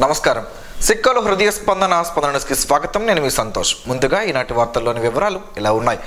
నమస్కారం. సిక్కలు హృదయ స్పందనకి స్వాగతం. నేను మీ సంతోష్. ముందుగా ఈనాటి వార్తల్లోని వివరాలు ఇలా ఉన్నాయి.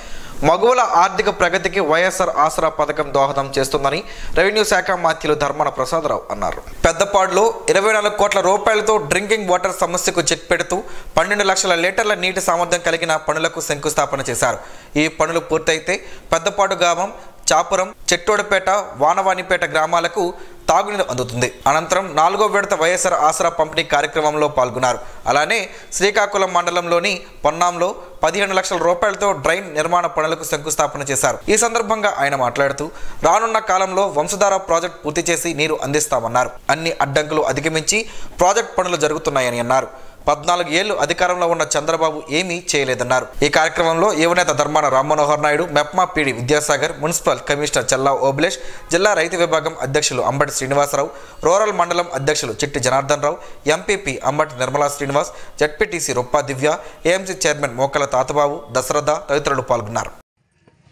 మగువల ఆర్థిక ప్రగతికి వైఎస్ఆర్ ఆసరా పథకం దోహదం చేస్తుందని రెవెన్యూ శాఖ మంత్రులు ధర్మాన ప్రసాదరావు అన్నారు. పెద్దపాడులో 24 కోట్ల రూపాయలతో డ్రింకింగ్ వాటర్ సమస్యకు చెక్ పెడుతూ 12 లక్షల లీటర్ల నీటి సామర్థ్యం కలిగిన పనులకు శంకుస్థాపన చేశారు. ఈ పనులు పూర్తయితే పెద్దపాడు గ్రామం, చాపురం, చెట్టోడపేట, వానవాణిపేట గ్రామాలకు తాగునీరు అందుతుంది. అనంతరం 4వ విడత వైఎస్ఆర్ ఆసరా పంపిణీ కార్యక్రమంలో పాల్గొన్నారు. అలానే శ్రీకాకుళం మండలంలోని పొన్నాంలో 15 లక్షల రూపాయలతో డ్రైన్ నిర్మాణ పనులకు శంకుస్థాపన చేశారు. ఈ సందర్భంగా ఆయన మాట్లాడుతూ రానున్న కాలంలో వంశధార ప్రాజెక్టు పూర్తి చేసి నీరు అందిస్తామన్నారు. అన్ని అడ్డంకులు అధిగమించి ప్రాజెక్టు పనులు జరుగుతున్నాయని అన్నారు. 14 ఏళ్లు అధికారంలో ఉన్న చంద్రబాబు ఏమీ చేయలేదన్నారు. ఈ కార్యక్రమంలో యువనేత Dharmana Rammanohar Naidu, MEPMA PD Vidyasagar, municipal commissioner Challa Obulesh, జిల్లా రైతు విభాగం అధ్యక్షులు అంబటి శ్రీనివాసరావు, రూరల్ మండలం అధ్యక్షులు చిట్టి జనార్దన్ రావు, ఎంపీపీ అంబటి నిర్మలా శ్రీనివాస్, జడ్పీటీసీ రొప్పా దివ్య, ఏఎంసీ చైర్మన్ మోకల తాతబాబు, దశరథ తదితరులు పాల్గొన్నారు.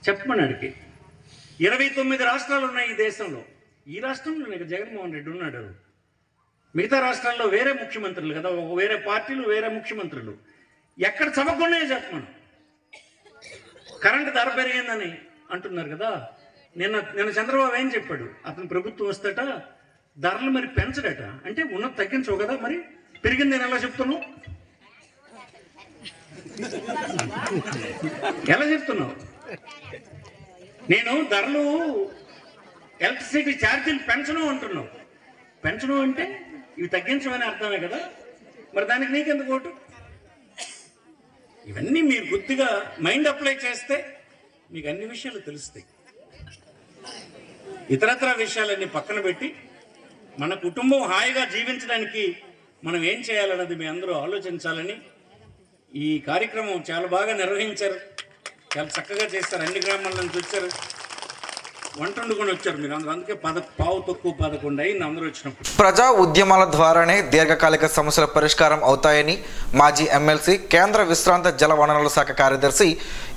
చెప్పమన్నాడికి 29 రాష్ట్రాలు ఉన్నాయి ఈ దేశంలో. ఈ రాష్ట్రంలో జగన్మోహన్ రెడ్డి ఉన్నాడు. మిగతా రాష్ట్రాల్లో వేరే ముఖ్యమంత్రులు కదా, వేరే పార్టీలు, వేరే ముఖ్యమంత్రులు. ఎక్కడ చదవకుండానే చెప్పమను. కరెంటు ధర పెరిగిందని అంటున్నారు కదా. నిన్న చంద్రబాబు ఏం చెప్పాడు? అతను ప్రభుత్వం వస్తేట ధరలు మరి పెంచడట. అంటే ఉన్నది తగ్గించవు కదా, మరి పెరిగింది నేను ఎలా చెప్తున్నావు? ఎలా చెప్తున్నావు? నేను ధరలు ఎలక్ట్రిసిటీ ఛార్జీలు పెంచను అంటున్నావు. పెంచడం అంటే ఇవి తగ్గించమని అర్థమే కదా. మరి దానికి నీకెందుకు ఓటు? ఇవన్నీ మీరు గుర్తుగా మైండ్ అప్లై చేస్తే మీకు అన్ని విషయాలు తెలుస్తాయి. ఇతరత్ర విషయాలన్నీ పక్కన పెట్టి మన కుటుంబం హాయిగా జీవించడానికి మనం ఏం చేయాలన్నది మీ అందరూ ఆలోచించాలని ఈ కార్యక్రమం చాలా బాగా నిర్వహించారు. చాలా చక్కగా చేస్తారు. అన్ని గ్రామాల నుంచి వచ్చారు, వంట వండుకొని వచ్చారు మీరు అందరూ. అందుకే 11 అయింది అందరూ వచ్చినప్పుడు. ప్రజా ఉద్యమాల ద్వారానే దీర్ఘకాలిక సమస్యల పరిష్కారం అవుతాయని మాజీ ఎమ్మెల్సీ, కేంద్ర విశ్రాంత జల వనరుల శాఖ కార్యదర్శి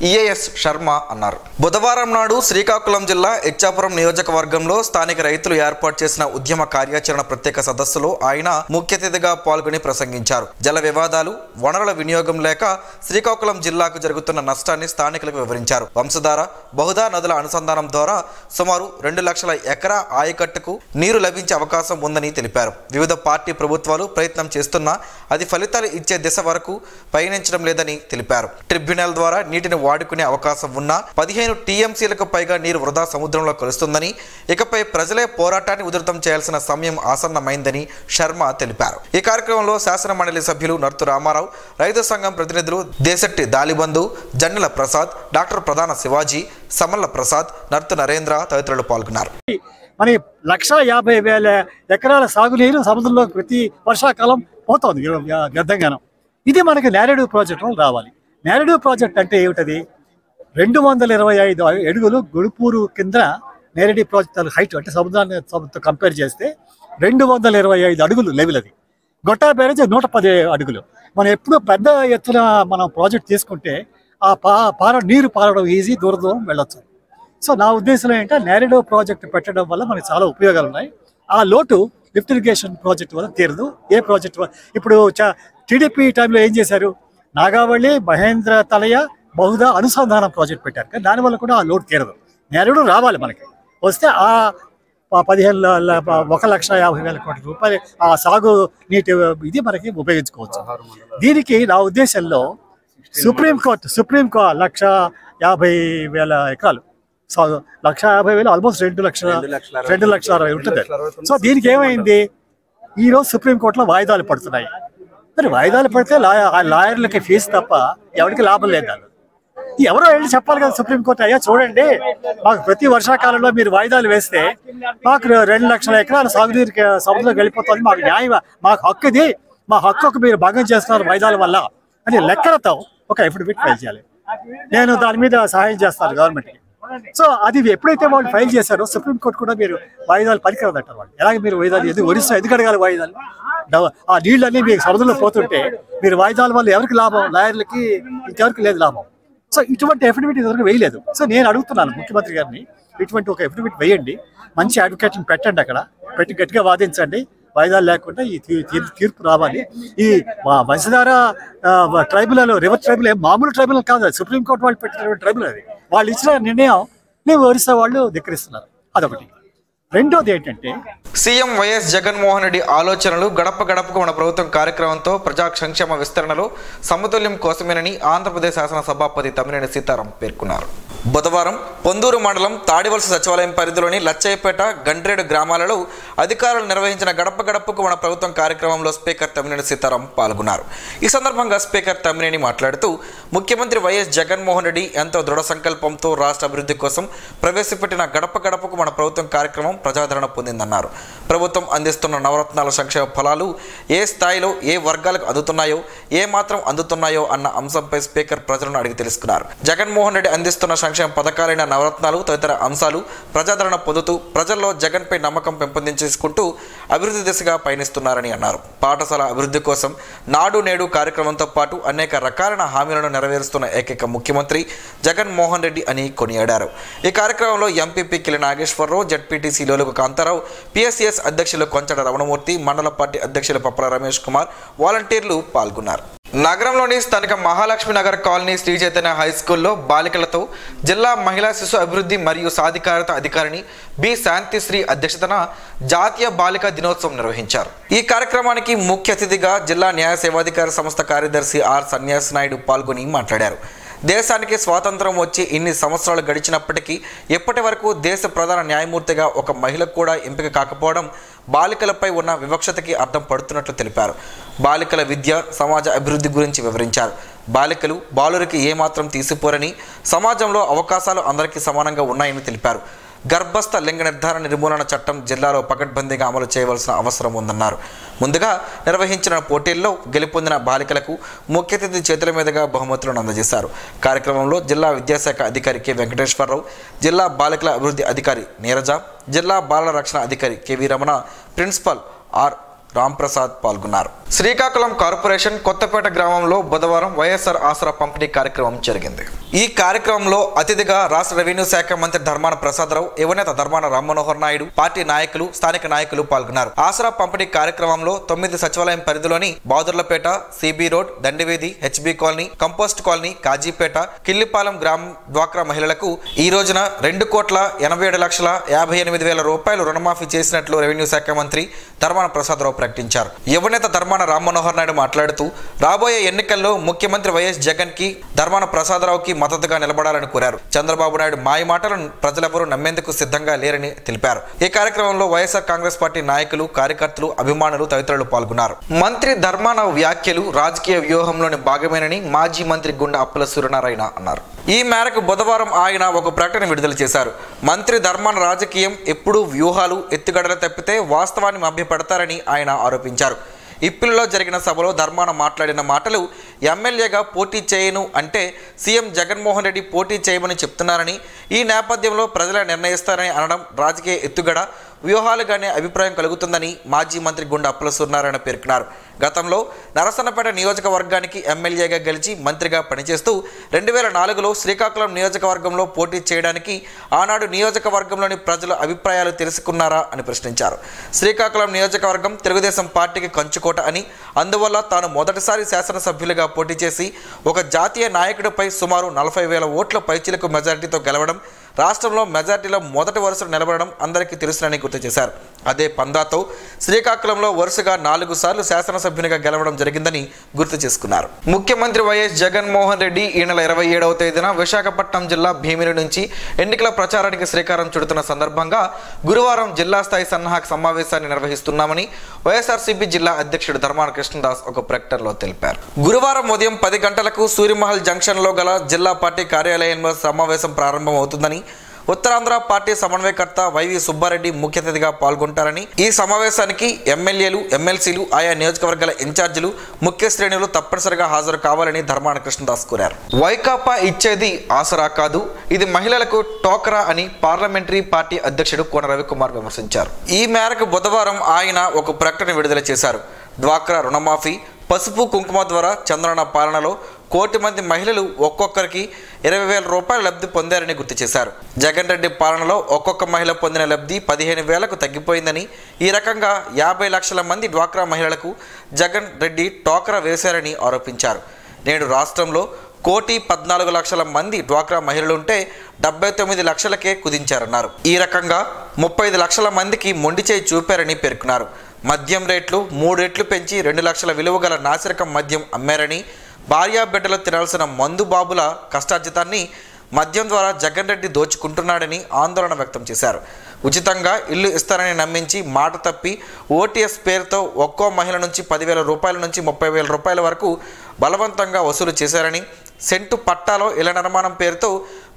ఈఏఎస్ శర్మ అన్నారు. బుధవారం నాడు శ్రీకాకుళం జిల్లా ఇచ్చాపురం నియోజకవర్గంలో స్థానిక రైతులు ఏర్పాటు చేసిన ఉద్యమ కార్యాచరణ ప్రత్యేక సదస్సులో ఆయన ముఖ్య అతిథిగా పాల్గొని ప్రసంగించారు. జల వివాదాలు, వనరుల వినియోగం లేక శ్రీకాకుళం జిల్లాకు జరుగుతున్న నష్టాన్ని స్థానికులకు వివరించారు. వంశధార, బహుదా నదుల అనుసంధానం ద్వారా సుమారు 2 లక్షల ఎకరా ఆయకట్టుకు నీరు లభించే అవకాశం ఉందని తెలిపారు. వివిధ పార్టీ ప్రభుత్వాలు ప్రయత్నం చేస్తున్నా అది ఫలితాలు ఇచ్చే దిశ వరకు పయనించడం లేదని తెలిపారు. ట్రిబ్యునల్ ద్వారా నీటిని వాడుకునే అవకాశం ఉన్నా 15 టీఎంసీలకు పైగా నీరు వృధా సముద్రంలో కలుస్తుందని, ఇకపై ప్రజలే పోరాటాన్ని ఉధృతం చేయాల్సిన సమయం ఆసన్నమైందని శర్మ తెలిపారు. ఈ కార్యక్రమంలో శాసన మండలి సభ్యులు నర్తు రామారావు, రైతు సంఘం ప్రతినిధులు దేశెట్టి దాలిబంధు, జన్నెల ప్రసాద్, డాక్టర్ ప్రధాన శివాజీ, సమల్ల ప్రసాద్, నర్తు నరేంద్ర తదితరులు పాల్గొన్నారు. మన 1,50,000 ఎకరాల సాగునీరు సముద్రంలో ప్రతి వర్షాకాలం పోతుంది వ్యర్థంగానం. ఇది మనకి నేరేడు ప్రాజెక్టు రావాలి. నేరేడు ప్రాజెక్ట్ అంటే ఏమిటది? 225 అడుగులు గొడుపూరు కింద నేరేడు ప్రాజెక్ట్ హైట్, అంటే సముద్రాన్ని కంపేర్ చేస్తే 225 అడుగులు లెవెల్. అది గొట్టా బ్యారేజ్ 110 అడుగులు. మనం ఎప్పుడు పెద్ద ఎత్తున మనం ప్రాజెక్ట్ తీసుకుంటే ఆ నీరు పారడం ఈజీ, దూరం వెళ్ళొచ్చు. సో నా ఉద్దేశంలో ఏంటంటే నేరేడు ప్రాజెక్ట్ పెట్టడం వల్ల మనకి చాలా ఉపయోగాలు ఉన్నాయి. ఆ లోటు లిఫ్ట్ ఇరిగేషన్ ప్రాజెక్ట్ వల్ల తీరదు. ఏ ప్రాజెక్ట్ ఇప్పుడు టీడీపీ టైంలో ఏం చేశారు? నాగావళి, మహేంద్ర తలయ, బహుదా అనుసంధానం ప్రాజెక్ట్ పెట్టారు. కానీ దానివల్ల కూడా ఆ లోటు తీరదు. నేరేడు రావాలి మనకి. వస్తే ఆ 1,50,000 కోట్ల రూపాయలు ఆ సాగు నీటి ఇది మనకి ఉపయోగించుకోవచ్చు. దీనికి నా ఉద్దేశంలో సుప్రీంకోర్టు 1,50,000 ఎకరాలు, 1,50,000 ఆల్మోస్ట్ 2,60,000 ఉంటుంది. సో దీనికి ఏమైంది? ఈరోజు సుప్రీంకోర్టులో వాయిదాలు పడుతున్నాయి. మరి వాయిదాలు పడితే లాయర్లకి ఫీజు తప్ప ఎవరికి లాభం లేదు. ఎవరో వెళ్ళి చెప్పాలి కదా సుప్రీంకోర్టు, అయ్యా చూడండి మాకు ప్రతి వర్షాకాలంలో మీరు వాయిదాలు వేస్తే మాకు 2 లక్షల ఎకరాల సాగునీరు సముద్రంలోకి వెళ్ళిపోతుంది, మాకు న్యాయం, మాకు హక్కు ఇది, మా హక్కుకు మీరు భంగం చేస్తున్నారు వాయిదాల వల్ల అని లెక్కలతో ఒక అఫిడవిట్ ఫైల్ చేయాలి. నేను దాని మీద సహాయం చేస్తాను గవర్నమెంట్కి. సో అది ఎప్పుడైతే వాళ్ళు ఫైల్ చేశారో సుప్రీంకోర్టు కూడా మీరు వాయిదాలు పనికిరాదంటారు. వాళ్ళు ఎలాగ మీరు వాయిదాలు ఒరిస్సా ఎందుకు అడగాలి వాయిదాలు? ఆ నీళ్ళన్నీ మీకు సముద్రంలో పోతుంటే మీరు వాయిదాల వల్ల ఎవరికి లాభం? లాయర్లకి, ఇంకెవరికి లేదు లాభం. సో ఇటువంటి అఫిడవిట్ ఇంతవరకు వేయలేదు. సో నేను అడుగుతున్నాను ముఖ్యమంత్రి గారిని, ఇటువంటి ఒక అఫిడవిట్ వేయండి, మంచి అడ్వకేట్ని పెట్టండి, అక్కడ పెట్టి గట్టిగా వాదించండి. వాయిదాలు లేకుండా ఈ తీర్పు రావాలి. ఈ వంశధార ట్రైబ్యునల్ రివర్ ట్రైబ్యునల్ మామూలు ట్రైబ్యునల్ కాదు, అది సుప్రీంకోర్టు వాళ్ళు పెట్టినటువంటి ట్రైబ్యునల్. అది వాళ్ళు ఇచ్చిన నిర్ణయం మేము ఒరిస్సా వాళ్ళు ధిక్కరిస్తున్నారు. అదొకటి. రెండోది ఏంటంటే సీఎం వైఎస్ జగన్మోహన్ రెడ్డి ఆలోచనలు గడప గడపకు మన ప్రభుత్వం కార్యక్రమంతో ప్రజా సంక్షేమ విస్తరణలో సమతుల్యం కోసమేనని ఆంధ్రప్రదేశ్ శాసన సభాపతి తమ్మినేని సీతారాం పేర్కొన్నారు. బుధవారం పొందూరు మండలం తాడివలస సచివాలయం పరిధిలోని లచ్చయ్యపేట, గండ్రేడు గ్రామాలలో అధికారులు నిర్వహించిన గడప గడపకు మన ప్రభుత్వం కార్యక్రమంలో స్పీకర్ తమ్మినేని సీతారాం పాల్గొన్నారు. ఈ సందర్భంగా స్పీకర్ తమ్మినేని మాట్లాడుతూ ముఖ్యమంత్రి వైఎస్ జగన్మోహన్ రెడ్డి ఎంతో దృఢ సంకల్పంతో రాష్ట్ర అభివృద్ధి కోసం ప్రవేశపెట్టిన గడప గడపకు మన ప్రభుత్వం కార్యక్రమం ప్రజాదరణ పొందిందన్నారు. ప్రభుత్వం అందిస్తున్న నవరత్నాల సంక్షేమ ఫలాలు ఏ స్థాయిలో ఏ వర్గాలకు అందుతున్నాయో, ఏ మాత్రం అందుతున్నాయో అన్న అంశంపై స్పీకర్ ప్రజలను అడిగి తెలుసుకున్నారు. జగన్మోహన్ రెడ్డి అందిస్తున్న సంక్షేమ పథకాలైన నవరత్నాలు తదితర అంశాలు ప్రజాదరణ పొందుతూ ప్రజల్లో జగన్పై నమ్మకం పెంపొందించుకుంటూ అభివృద్ధి దిశగా పయనిస్తున్నారని అన్నారు. పాఠశాల అభివృద్ధి కోసం నాడు నేడు కార్యక్రమంతో పాటు అనేక రకాలైన హామీలను నెరవేరుస్తున్న ఏకైక ముఖ్యమంత్రి జగన్మోహన్ రెడ్డి అని కొనియాడారు. ఈ కార్యక్రమంలో MPP Kili Nageswara Rao, ZPTC Lolugu Kantha Rao, PSCS అధ్యక్షులు కొంచడ రమణమూర్తి, మండల పార్టీ అధ్యక్షులు పప్పల రమేష్ కుమార్, వాలంటీర్లు పాల్గొన్నారు. నగరంలోని స్థానిక మహాలక్ష్మి నగర్ కాలనీ శ్రీ చైతన్య హై స్కూల్లో బాలికలతో జిల్లా మహిళా శిశు అభివృద్ధి మరియు సాధికారత అధికారిని బి శాంతిశ్రీ అధ్యక్షతన జాతీయ బాలికా దినోత్సవం నిర్వహించారు. ఈ కార్యక్రమానికి ముఖ్య అతిథిగా జిల్లా న్యాయ సేవాధికార సంస్థ కార్యదర్శి ఆర్ సన్యాసి నాయుడు పాల్గొని మాట్లాడారు. దేశానికి స్వాతంత్రం వచ్చి ఇన్ని సంవత్సరాలు గడిచినప్పటికీ ఇప్పటి వరకు దేశ ప్రధాన న్యాయమూర్తిగా ఒక మహిళకు కూడా ఎంపిక కాకపోవడం బాలికలపై ఉన్న వివక్షతకి అర్థం పడుతున్నట్లు తెలిపారు. బాలికల విద్య, సమాజ అభివృద్ధి గురించి వివరించారు. బాలికలు బాలురికి ఏమాత్రం తీసిపోరని, సమాజంలో అవకాశాలు అందరికీ సమానంగా ఉన్నాయని తెలిపారు. గర్భస్థ లింగ నిర్ధారణ నిర్మూలన చట్టం జిల్లాలో పకడ్బందీగా అమలు చేయవలసిన అవసరం ఉందన్నారు. ముందుగా నిర్వహించిన పోటీల్లో గెలుపొందిన బాలికలకు ముఖ్య అతిథి చేతుల మీదుగా బహుమతులను అందజేశారు. కార్యక్రమంలో జిల్లా విద్యాశాఖ అధికారి కె వెంకటేశ్వరరావు, జిల్లా బాలికల అభివృద్ధి అధికారి నీరజ, జిల్లా బాలల రక్షణ అధికారి K V Ramana, principal R Ramprasad పాల్గొన్నారు. శ్రీకాకుళం కార్పొరేషన్ కొత్తపేట గ్రామంలో బుధవారం వైఎస్ఆర్ ఆసరా పంపిణీ కార్యక్రమం జరిగింది. ఈ కార్యక్రమంలో అతిథిగా రాష్ట్ర రెవెన్యూ శాఖ మంత్రి ధర్మాన ప్రసాదరావు, యువనేత ధర్మాన రామ్మనోహర్ నాయుడు, పార్టీ నాయకులు, స్థానిక నాయకులు పాల్గొన్నారు. ఆసరా పంపిణీ కార్యక్రమంలో 9 సచివాలయం పరిధిలోని Badurlapeta, CB road, Dandivedi, HB colony, compost colony, Kazipet, Killipalem గ్రామం డ్వాక్రా మహిళలకు ఈ రోజున 2,87,58,000 రూపాయలు రుణమాఫీ చేసినట్లు రెవెన్యూ శాఖ మంత్రి ధర్మాన ప్రసాదరావు ప్రకటించారు. యువనేత ధర్మాన రామ్మనోహర్ నాయుడు మాట్లాడుతూ రాబోయే ఎన్నికల్లో ముఖ్యమంత్రి వైఎస్ జగన్ కి ధర్మాన ప్రసాదరావుకి మద్దతుగా నిలబడాలని కోరారు. చంద్రబాబు నాయుడు మాయ మాటలను ప్రజలెవరూ నమ్మేందుకు సిద్ధంగా లేరని తెలిపారు. ఈ కార్యక్రమంలో వైఎస్ఆర్ కాంగ్రెస్ పార్టీ నాయకులు, కార్యకర్తలు, అభిమానులు తదితరులు పాల్గొన్నారు. మంత్రి ధర్మాన వ్యాఖ్యలు రాజకీయ వ్యూహంలోని భాగమేనని మాజీ మంత్రి గుండా అప్పల సూర్యనారాయణ అన్నారు. ఈ మేరకు బుధవారం ఆయన ఒక ప్రకటన విడుదల చేశారు. మంత్రి ధర్మాన రాజకీయం ఎప్పుడూ వ్యూహాలు, ఎత్తుగడలు తప్పితే వాస్తవాన్ని మభ్యపెడతారని ఆయన ఆరోపించారు. ఇప్పిల్లో జరిగిన సభలో ధర్మాన మాట్లాడిన మాటలు ఎమ్మెల్యేగా పోటీ చేయను అంటే సీఎం జగన్మోహన్ రెడ్డి పోటీ చేయమని చెప్తున్నారని, ఈ నేపథ్యంలో ప్రజలే నిర్ణయిస్తారని అనడం రాజకీయ ఎత్తుగడ, వ్యూహాలుగానే అభిప్రాయం కలుగుతుందని మాజీ మంత్రి గుండా అప్పల సూర్యనారాయణ పేర్కొన్నారు. గతంలో నరసన్నపేట నియోజకవర్గానికి ఎమ్మెల్యేగా గెలిచి మంత్రిగా పనిచేస్తూ 2004లో శ్రీకాకుళం నియోజకవర్గంలో పోటీ చేయడానికి ఆనాడు నియోజకవర్గంలోని ప్రజల అభిప్రాయాలు తెలుసుకున్నారా అని ప్రశ్నించారు. శ్రీకాకుళం నియోజకవర్గం తెలుగుదేశం పార్టీకి కంచుకోట అని, అందువల్ల తాను మొదటిసారి శాసనసభ్యులుగా పోటీ చేసి ఒక జాతీయ నాయకుడిపై సుమారు 40,000 ఓట్ల పైచిలకు మెజారిటీతో గెలవడం, రాష్ట్రంలో మెజార్టీలో మొదటి వరుసలో నిలబడడం అందరికీ తెలుసునని గుర్తు చేశారు. అదే పందాతో శ్రీకాకుళంలో వరుసగా 4 సార్లు శాసనసభ్యునిగా గెలవడం జరిగిందని గుర్తు చేసుకున్నారు. ముఖ్యమంత్రి వైఎస్ జగన్మోహన్ రెడ్డి ఈ నెల 27వ తేదీన విశాఖపట్నం జిల్లా భీమిలి నుంచి ఎన్నికల ప్రచారానికి శ్రీకారం చుడుతున్న సందర్భంగా గురువారం జిల్లా స్థాయి సన్నాహక సమావేశాన్ని నిర్వహిస్తున్నామని వైఎస్ఆర్సీపీ జిల్లా అధ్యక్షుడు ధర్మాన కృష్ణదాస్ ఒక ప్రకటనలో తెలిపారు. గురువారం ఉదయం 10 గంటలకు సూర్యమహల్ జంక్షన్లో గల జిల్లా పార్టీ కార్యాలయంలో సమావేశం ప్రారంభమవుతుందని, ఉత్తరాంధ్ర పార్టీ సమన్వయకర్త వైవి సుబ్బారెడ్డి ముఖ్య అతిథిగా పాల్గొంటారని, ఈ సమావేశానికి ఎమ్మెల్యేలు, ఎమ్మెల్సీలు, ఆయా నియోజకవర్గాల ఇన్ఛార్జీలు, ముఖ్య శ్రేణులు తప్పనిసరిగా హాజరు కావాలని ధర్మాన కృష్ణదాస్ కోరారు. వైకాపా ఇచ్చేది ఆసరా కాదు, ఇది మహిళలకు టోకరా అని పార్లమెంటరీ పార్టీ అధ్యక్షుడు కోన రవికుమార్ విమర్శించారు. ఈ మేరకు బుధవారం ఆయన ఒక ప్రకటన విడుదల చేశారు. డ్వాక్రా రుణమాఫీ, పసుపు కుంకుమ ద్వారా చంద్రన్న పాలనలో 1,000,000 మంది మహిళలు ఒక్కొక్కరికి 20,000 రూపాయల లబ్ధి పొందారని గుర్తు చేశారు. జగన్ రెడ్డి పాలనలో ఒక్కొక్క మహిళ పొందిన లబ్ధి 15,000కు తగ్గిపోయిందని, ఈ రకంగా 50 లక్షల మంది డ్వాక్రా మహిళలకు జగన్ రెడ్డి టోకరా వేశారని ఆరోపించారు. నేడు రాష్ట్రంలో 1,14,00,000 మంది డ్వాక్రా మహిళలుంటే 79 లక్షలకే కుదించారన్నారు. ఈ రకంగా 35 లక్షల మందికి మొండి చేయి చూపారని పేర్కొన్నారు. మద్యం రేట్లు 3 రెట్లు పెంచి 2 లక్షల విలువ గల నాసిరకం మద్యం అమ్మారని, భార్యా బిడ్డలు తినాల్సిన మందు బాబుల కష్టార్జితాన్ని మద్యం ద్వారా జగన్ రెడ్డి దోచుకుంటున్నాడని ఆందోళన వ్యక్తం చేశారు. ఉచితంగా ఇల్లు ఇస్తారని నమ్మించి మాట తప్పి ఓటీఎస్ పేరుతో ఒక్కో మహిళ నుంచి 10,000 రూపాయల నుంచి 30,000 రూపాయల వరకు బలవంతంగా వసూలు చేశారని, సెంటు పట్టాలో ఇళ్ల నిర్మాణం పేరుతో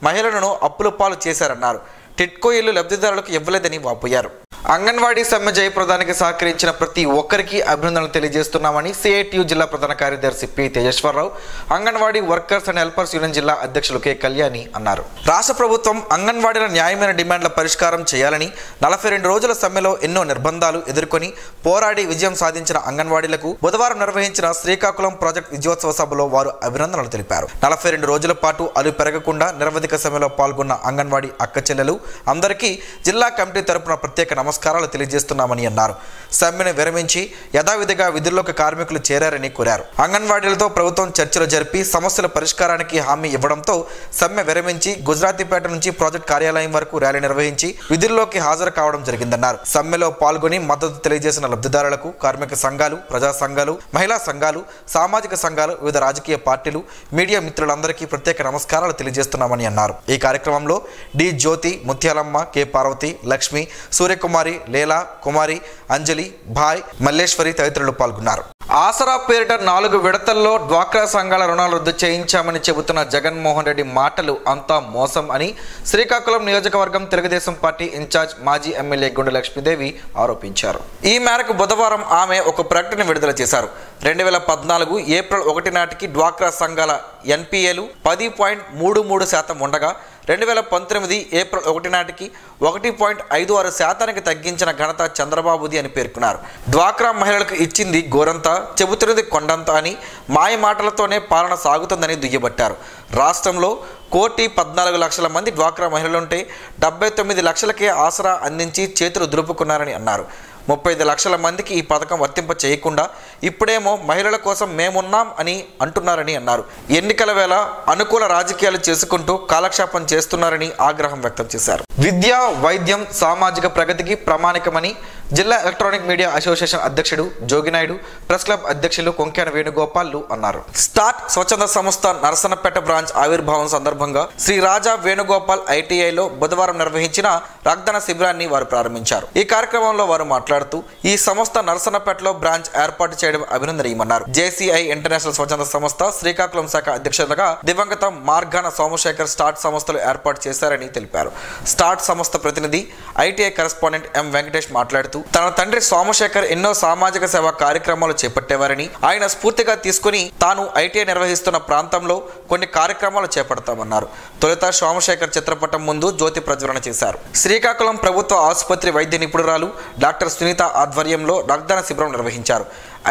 మహిళలను అప్పుల పాలు చేశారన్నారు. టిట్కో ఇల్లు లబ్ధిదారులకు ఇవ్వలేదని వాపోయారు. అంగన్వాడీ సమ్మె జయప్రదానికి సహకరించిన ప్రతి ఒక్కరికి అభినందనలు తెలియజేస్తున్నామని సిఐటియు జిల్లా ప్రధాన కార్యదర్శి P Tejeswara Rao, anganwadi workers and helpers union జిల్లా అధ్యక్షులు కె కళ్యాణి అన్నారు. రాష్ట్ర ప్రభుత్వం అంగన్వాడీల న్యాయమైన డిమాండ్ల పరిష్కారం చేయాలని 42 రోజుల సమ్మెలో ఎన్నో నిర్బంధాలు ఎదుర్కొని పోరాడి విజయం సాధించిన అంగన్వాడీలకు బుధవారం నిర్వహించిన శ్రీకాకుళం ప్రాజెక్ట్ విజయోత్సవ సభలో వారు అభినందనలు తెలిపారు. 42 రోజుల పాటు అలు పెరగకుండా నిరవధిక సమ్మెలో పాల్గొన్న అంగన్వాడీ అక్క చెల్లెలు అందరికీ జిల్లా కమిటీ తరపున ప్రత్యేక నమస్కారాలు తెలియజేస్తున్నామని అన్నారు. సమ్మెను విరమించి యథావిధిగా విధుల్లోకి కార్మికులు చేరారని కోరారు. అంగన్వాడీలతో ప్రభుత్వం చర్చలు జరిపి సమస్యల పరిష్కారానికి హామీ ఇవ్వడంతో సమ్మె విరమించి గుజరాతీపేట నుంచి ప్రాజెక్ట్ కార్యాలయం వరకు ర్యాలీ నిర్వహించి విధుల్లోకి హాజరు కావడం జరిగిందన్నారు. సమ్మెలో పాల్గొని మద్దతు తెలియజేసిన లబ్ధిదారులకు కార్మిక సంఘాలు, ప్రజా సంఘాలు, మహిళా సంఘాలు, సామాజిక సంఘాలు, వివిధ రాజకీయ పార్టీలు, మీడియా మిత్రులందరికీ ప్రత్యేక నమస్కారాలు తెలియజేస్తున్నామని అన్నారు. ఈ కార్యక్రమంలో డి జ్యోతి, ముత్యాలమ్మ, కె పార్వతి, లక్ష్మి, సూర్యకుమారి, లేలా, కుమారి, అంజలి, భాయ్, మల్లేశ్వరి తదితరులు పాల్గొన్నారు. ఆసరా పేరిట 4 విడతల్లో డ్వాక్రా సంఘాల రుణాలు రద్దు చేయించామని చెబుతున్న జగన్మోహన్ రెడ్డి మాటలు అంతా మోసం అని శ్రీకాకుళం నియోజకవర్గం తెలుగుదేశం పార్టీ ఇన్ఛార్జ్ మాజీ ఎమ్మెల్యే గుండె లక్ష్మీదేవి ఆరోపించారు. ఈ మేరకు బుధవారం ఆమె ఒక ప్రకటన విడుదల చేశారు. 2014 ఏప్రిల్ 1 నాటికి డ్వాక్రా సంఘాల ఎన్పిఏలు 10.33% ఉండగా 2019 ఏప్రిల్ 1 నాటికి 1.56% తగ్గించిన ఘనత చంద్రబాబుది అని పేర్కొన్నారు. డ్వాక్రా మహిళలకు ఇచ్చింది గోరంత, చెబుతున్నది కొండంత అని మాయ మాటలతోనే పాలన సాగుతుందని దుయ్యబట్టారు. రాష్ట్రంలో 1,14,00,000 మంది డ్వాక్రా మహిళలుంటే 79 లక్షలకే ఆసరా అందించి చేతులు దులుపుకున్నారని అన్నారు. 35 లక్షల మందికి ఈ పథకం వర్తింప చేయకుండా ఇప్పుడేమో మహిళల కోసం మేమున్నాం అని అంటున్నారని అన్నారు. ఎన్నికల వేళ అనుకూల రాజకీయాలు చేసుకుంటూ కాలక్షేపం చేస్తున్నారని ఆగ్రహం వ్యక్తం చేశారు. విద్య, వైద్యం, సామాజిక ప్రగతికి ప్రామాణికమని జిల్లా ఎలక్ట్రానిక్ మీడియా అసోసియేషన్ అధ్యక్షుడు జోగినాయుడు, ప్రెస్ క్లబ్ అధ్యక్షులు కొంక్యాన వేణుగోపాల్లు అన్నారు. స్టార్ట్ స్వచ్ఛంద సంస్థ నరసన్నపేట బ్రాంచ్ ఆవిర్భావం సందర్భంగా శ్రీ రాజా వేణుగోపాల్ ఐటీఐలో బుధవారం నిర్వహించిన రక్తదాన శిబిరాన్ని వారు ప్రారంభించారు. ఈ కార్యక్రమంలో వారు మాట్లాడుతూ ఈ సంస్థ నరసన్నపేటలో బ్రాంచ్ ఏర్పాటు చేయడం అభినందనీయమన్నారు. జేసీఐ ఇంటర్నేషనల్ స్వచ్ఛంద సంస్థ శ్రీకాకుళం శాఖ అధ్యక్షులుగా దివంగత మార్గాన సోమశేఖర్ స్టార్ట్ సంస్థలు ఏర్పాటు చేశారని తెలిపారు. స్టార్ట్ సంస్థ ప్రతినిధి ఐటీఐ కరెస్పాండెంట్ ఎం వెంకటేష్ మాట్లాడుతూ తన తండ్రి సోమశేఖర్ ఎన్నో సామాజిక సేవా కార్యక్రమాలు చేపట్టేవారని, ఆయన స్ఫూర్తిగా తీసుకుని తాను ఐటీఐ నిర్వహిస్తున్న ప్రాంతంలో కొన్ని కార్యక్రమాలు చేపడతామన్నారు. తొలుత సోమశేఖర్ చిత్రపటం ముందు జ్యోతి ప్రజ్వలన చేశారు. శ్రీకాకుళం ప్రభుత్వ ఆసుపత్రి వైద్య నిపుణురాలు డాక్టర్ సునీత ఆధ్వర్యంలో రక్తదాన శిబిరం నిర్వహించారు.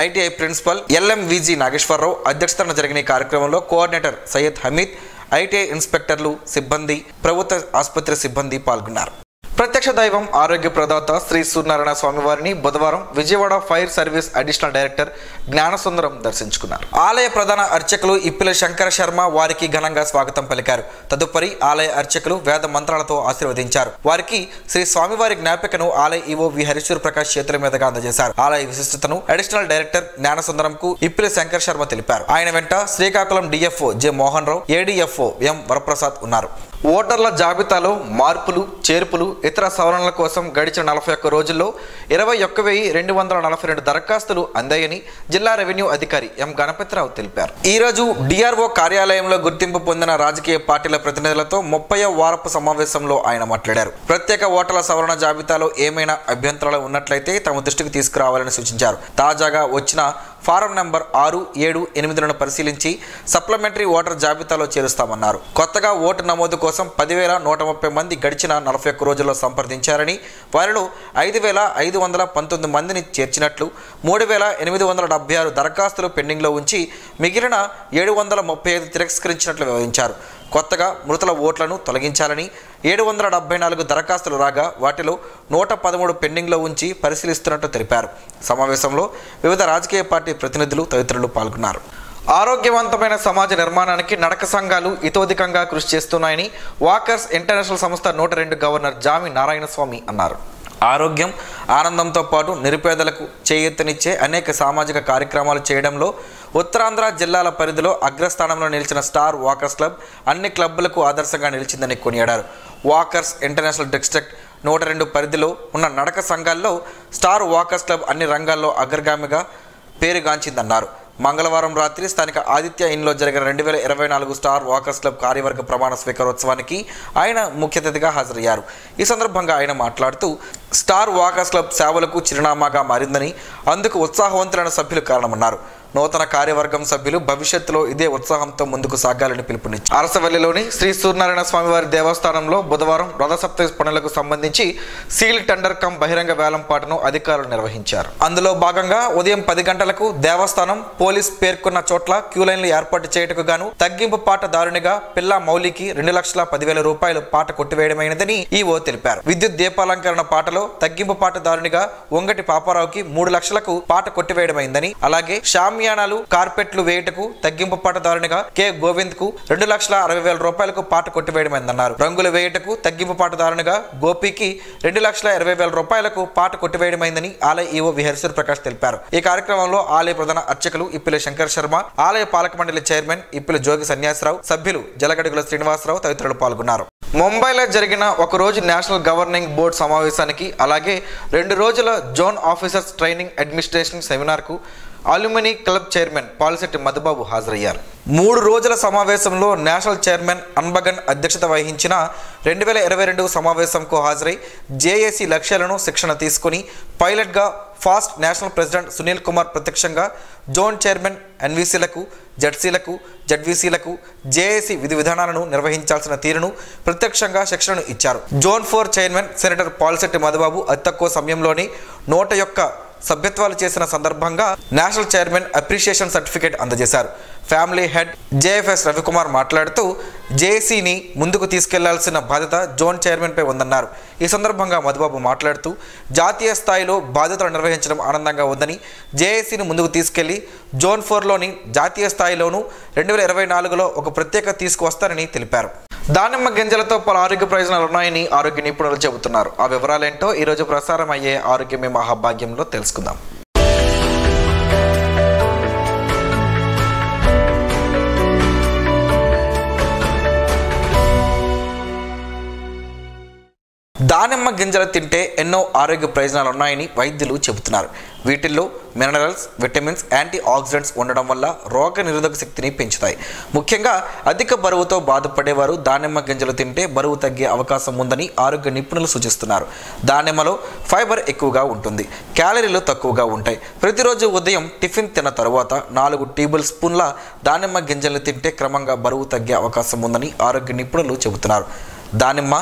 ఐటీఐ ప్రిన్సిపల్ ఎల్ఎంవిజి నాగేశ్వరరావు అధ్యక్షతన జరిగిన ఈ కార్యక్రమంలో కోఆర్డినేటర్ సయ్యద్ హమీద్, ఐటీఐ ఇన్స్పెక్టర్లు, సిబ్బంది, ప్రభుత్వ ఆసుపత్రి సిబ్బంది పాల్గొన్నారు. ప్రత్యక్ష దైవం ఆరోగ్య ప్రదాత శ్రీ సూర్యనారాయణ స్వామివారిని బుధవారం Vijayawada fire service additional director Gnanasundaram దర్శించుకున్నారు. ఆలయ ప్రధాన అర్చకులు ఇప్పిల శంకర శర్మ వారికి ఘనంగా స్వాగతం పలికారు. తదుపరి ఆలయ అర్చకులు వేద మంత్రాలతో ఆశీర్వదించారు. వారికి శ్రీ స్వామివారి జ్ఞాపికను ఆలయ ఈవో వి హరిశ్వర్ ప్రకాష్ చేతుల మీదుగా అందజేశారు. ఆలయ విశిష్టతను అడిషనల్ డైరెక్టర్ జ్ఞానసుందరంకు ఇప్పిల శంకర శర్మ తెలిపారు. ఆయన వెంట శ్రీకాకుళం డిఎఫ్ఓ జె మోహన్ రావు, ఏడీఎఫ్ఓ ఎం వరప్రసాద్ ఉన్నారు. ఓటర్ల జాబితాలో మార్పులు, చేర్పులు, ఇతర సవరణల కోసం గడిచిన 41 రోజుల్లో 21,242 దరఖాస్తులు అందాయని జిల్లా రెవెన్యూ అధికారి ఎం గణపతిరావు తెలిపారు. ఈరోజు డిఆర్ఓ కార్యాలయంలో గుర్తింపు పొందిన రాజకీయ పార్టీల ప్రతినిధులతో 30వ వారపు సమావేశంలో ఆయన మాట్లాడారు. ప్రత్యేక ఓటర్ల సవరణ జాబితాలో ఏమైనా అభ్యంతరాలు ఉన్నట్లయితే తమ దృష్టికి తీసుకురావాలని సూచించారు. తాజాగా వచ్చిన ఫారం నంబర్ 6, 7, 8లను పరిశీలించి సప్లిమెంటరీ ఓటర్ జాబితాలో చేరుస్తామన్నారు. కొత్తగా ఓటు నమోదు కోసం 10,130 మంది గడిచిన 41 రోజుల్లో సంప్రదించారని, వారిలో 5,519 మందిని చేర్చినట్లు, 3,876 దరఖాస్తులు పెండింగ్లో ఉంచి మిగిలిన 735 తిరస్కరించినట్లు వివరించారు. కొత్తగా మృతుల ఓట్లను తొలగించాలని 774 దరఖాస్తులు రాగా వాటిలో 113 పెండింగ్లో ఉంచి పరిశీలిస్తున్నట్టు తెలిపారు. సమావేశంలో వివిధ రాజకీయ పార్టీ ప్రతినిధులు తదితరులు పాల్గొన్నారు. ఆరోగ్యవంతమైన సమాజ నిర్మాణానికి నడక సంఘాలు ఇతోధికంగా కృషి చేస్తున్నాయని వాకర్స్ ఇంటర్నేషనల్ సంస్థ 102 గవర్నర్ జామి నారాయణస్వామి అన్నారు. ఆరోగ్యం, ఆనందంతో పాటు నిరుపేదలకు చేయూతనిచ్చే అనేక సామాజిక కార్యక్రమాలు చేయడంలో ఉత్తరాంధ్ర జిల్లాల పరిధిలో అగ్రస్థానంలో నిలిచిన స్టార్ వాకర్స్ క్లబ్ అన్ని క్లబ్బులకు ఆదర్శంగా నిలిచిందని కొనియాడారు. వాకర్స్ ఇంటర్నేషనల్ డిస్ట్రిక్ట్ 102 పరిధిలో ఉన్న నడక సంఘాల్లో స్టార్ వాకర్స్ క్లబ్ అన్ని రంగాల్లో అగ్రగామిగా పేరుగాంచిందన్నారు. మంగళవారం రాత్రి స్థానిక ఆదిత్య ఇన్లో జరిగిన 2024 స్టార్ వాకర్స్ క్లబ్ కార్యవర్గ ప్రమాణ స్వీకారోత్సవానికి ఆయన ముఖ్య అతిథిగా హాజరయ్యారు. ఈ సందర్భంగా ఆయన మాట్లాడుతూ స్టార్ వాకర్స్ క్లబ్ సేవలకు చిరునామాగా మారిందని, అందుకు ఉత్సాహవంతులైన సభ్యులు కారణమన్నారు. నూతన కార్యవర్గం సభ్యులు భవిష్యత్తులో ఇదే ఉత్సాహంతో ముందుకు సాగాలని పిలుపునిచ్చారు. అరసవల్లిలోని శ్రీ సూర్యనారాయణ స్వామివారి దేవస్థానంలో బుధవారం రథసప్తమి పనులకు సంబంధించి సీల్ టెండర్ కమ్ బహిరంగ వేలంపాటను అధికారులు నిర్వహించారు. అందులో భాగంగా ఉదయం 10 గంటలకు దేవస్థానం పోలీస్ పేర్కొన్న చోట్ల క్యూలైన్లు ఏర్పాటు చేయటకు గాను తగ్గింపు పాటదారునిగా పిల్ల మౌలికి 2,10,000 రూపాయలు పాట కొట్టివేయడమైనదని ఈవో తెలిపారు. విద్యుత్ దీపాలంకరణ పాటలో తగ్గింపు పాటదారునిగా వంగటి పాపారావుకి 3 లక్షలకు పాట కొట్టివేయడమైందని, అలాగే షామియానాలు కార్పెట్లు వేయటకు తగ్గింపు పాటదారునిగా కె గోవింద్ కు 2,60,000 రూపాయలకు పాట కొట్టివేయడమైందన్నారు. రంగులు వేయటకు తగ్గింపు పాటదారునిగా గోపికి 2,20,000 రూపాయలకు పాట కొట్టివేయడమైందని ఆలయ ఈవో విహర్సూర్ ప్రకాష్ తెలిపారు. ఈ కార్యక్రమంలో ఆలయ ప్రధాన అర్చకులు ఇప్పిలి శంకర్ శర్మ, ఆలయ పాలక మండలి చైర్మన్ ఇప్పిలి జోగి సన్యాసరావు, సభ్యులు జలగడుగుల శ్రీనివాసరావు తదితరులు పాల్గొన్నారు. ముంబైలో జరిగిన ఒకరోజు నేషనల్ గవర్నింగ్ బోర్డు సమావేశానికి, అలాగే 2 రోజుల జోన్ ఆఫీసర్స్ ట్రైనింగ్ అడ్మినిస్ట్రేషన్ సెమినార్కు alumni club chairman Palisetti Madhubabu హాజరయ్యారు. 3 రోజుల సమావేశంలో నేషనల్ చైర్మన్ అన్బగన్ అధ్యక్షత వహించిన 2022 సమావేశంకు హాజరై జేఏసీ లక్ష్యాలను శిక్షణ తీసుకుని పైలట్గా past national president Sunil Kumar ప్రత్యక్షంగా జోన్ చైర్మన్ ఎన్వీసీలకు, జడ్సీలకు, జడ్వీసీలకు జేఏసీ విధి విధానాలను నిర్వహించాల్సిన తీరును ప్రత్యక్షంగా శిక్షణను ఇచ్చారు. Zone 4 chairman senator Palisetti Madhubabu అతి తక్కువ సమయంలోని 101 సభ్యత్వాలు చేసిన సందర్భంగా నేషనల్ చైర్మన్ అప్రిషియేషన్ సర్టిఫికేట్ అందజేశారు. ఫ్యామిలీ హెడ్ జేఎఫ్ఎస్ రవికుమార్ మాట్లాడుతూ జేఏసీని ముందుకు తీసుకెళ్లాల్సిన బాధ్యత జోన్ చైర్మన్పై ఉందన్నారు. ఈ సందర్భంగా మధుబాబు మాట్లాడుతూ జాతీయ స్థాయిలో బాధ్యతలు నిర్వహించడం ఆనందంగా ఉందని, జేఏసీని ముందుకు తీసుకెళ్లి జోన్ 4లోని జాతీయ స్థాయిలోనూ 2024లో ఒక ప్రత్యేక తీసుకువస్తారని తెలిపారు. దానిమ్మ గింజలతో పలు ఆరోగ్య ప్రయోజనాలు ఉన్నాయని ఆరోగ్య నిపుణులు చెబుతున్నారు. ఆ వివరాలేంటో ఈరోజు ప్రసారం అయ్యే ఆరోగ్యమే మహాభాగ్యంలో తెలుసుకుందాం. దానిమ్మ గింజలు తింటే ఎన్నో ఆరోగ్య ప్రయోజనాలు ఉన్నాయని వైద్యులు చెబుతున్నారు. వీటిల్లో మినరల్స్, విటమిన్స్, యాంటీ ఆక్సిడెంట్స్ ఉండడం వల్ల రోగ నిరోధక శక్తిని పెంచుతాయి. ముఖ్యంగా అధిక బరువుతో బాధపడేవారు దానిమ్మ గింజలు తింటే బరువు తగ్గే అవకాశం ఉందని ఆరోగ్య నిపుణులు సూచిస్తున్నారు. దానిమ్మలో ఫైబర్ ఎక్కువగా ఉంటుంది, క్యాలరీలు తక్కువగా ఉంటాయి. ప్రతిరోజు ఉదయం టిఫిన్ తిన్న తరువాత 4 టేబుల్ స్పూన్ల దానిమ్మ గింజలు తింటే క్రమంగా బరువు తగ్గే అవకాశం ఉందని ఆరోగ్య నిపుణులు చెబుతున్నారు. దానిమ్మ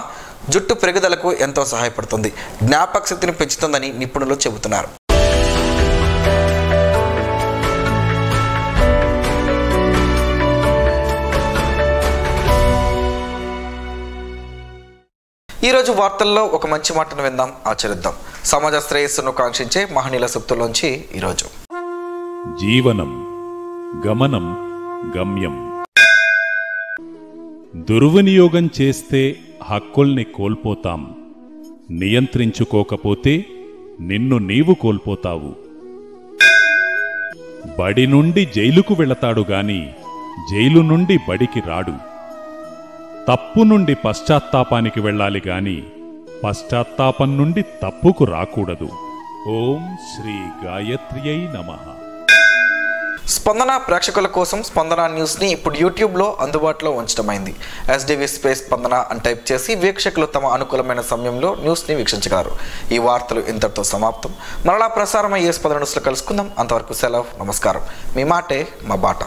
జుట్టు పెరుగుదలకు ఎంతో సహాయపడుతుంది, జ్ఞాపక శక్తిని పెంచుతుందని నిపుణులు చెబుతున్నారు. ఈరోజు వార్తల్లో ఒక మంచి మాటను విందాం, ఆచరిద్దాం. సమాజ శ్రేయస్సును కాంక్షించే మహనీయుల సూక్తుల్లోంచి ఈరోజు జీవనం గమనం గమ్యం. దుర్వినియోగం చేస్తే హక్కుల్ని కోల్పోతాం, నియంత్రించుకోకపోతే నిన్ను నీవు కోల్పోతావు. బడి నుండి జైలుకు వెళతాడు గాని జైలు నుండి బడికి రాడు. తప్పు నుండి పశ్చాత్తాపానికి వెళ్ళాలి గాని పశ్చాత్తాపం నుండి తప్పుకు రాకూడదు. ఓం శ్రీ గాయత్ర్యై నమః. స్పందన ప్రేక్షకుల కోసం స్పందన న్యూస్ని ఇప్పుడు యూట్యూబ్లో అందుబాటులో ఉంచడమైంది. SDV స్పేస్ స్పందన అని టైప్ చేసి వీక్షకులు తమ అనుకూలమైన సమయంలో న్యూస్ని వీక్షించగలరు. ఈ వార్తలు ఇంతటితో సమాప్తం. మరలా ప్రసారం అయ్యే స్పందన న్యూస్లో కలుసుకుందాం. అంతవరకు సెలవు, నమస్కారం. మీ మాటే మా బాట.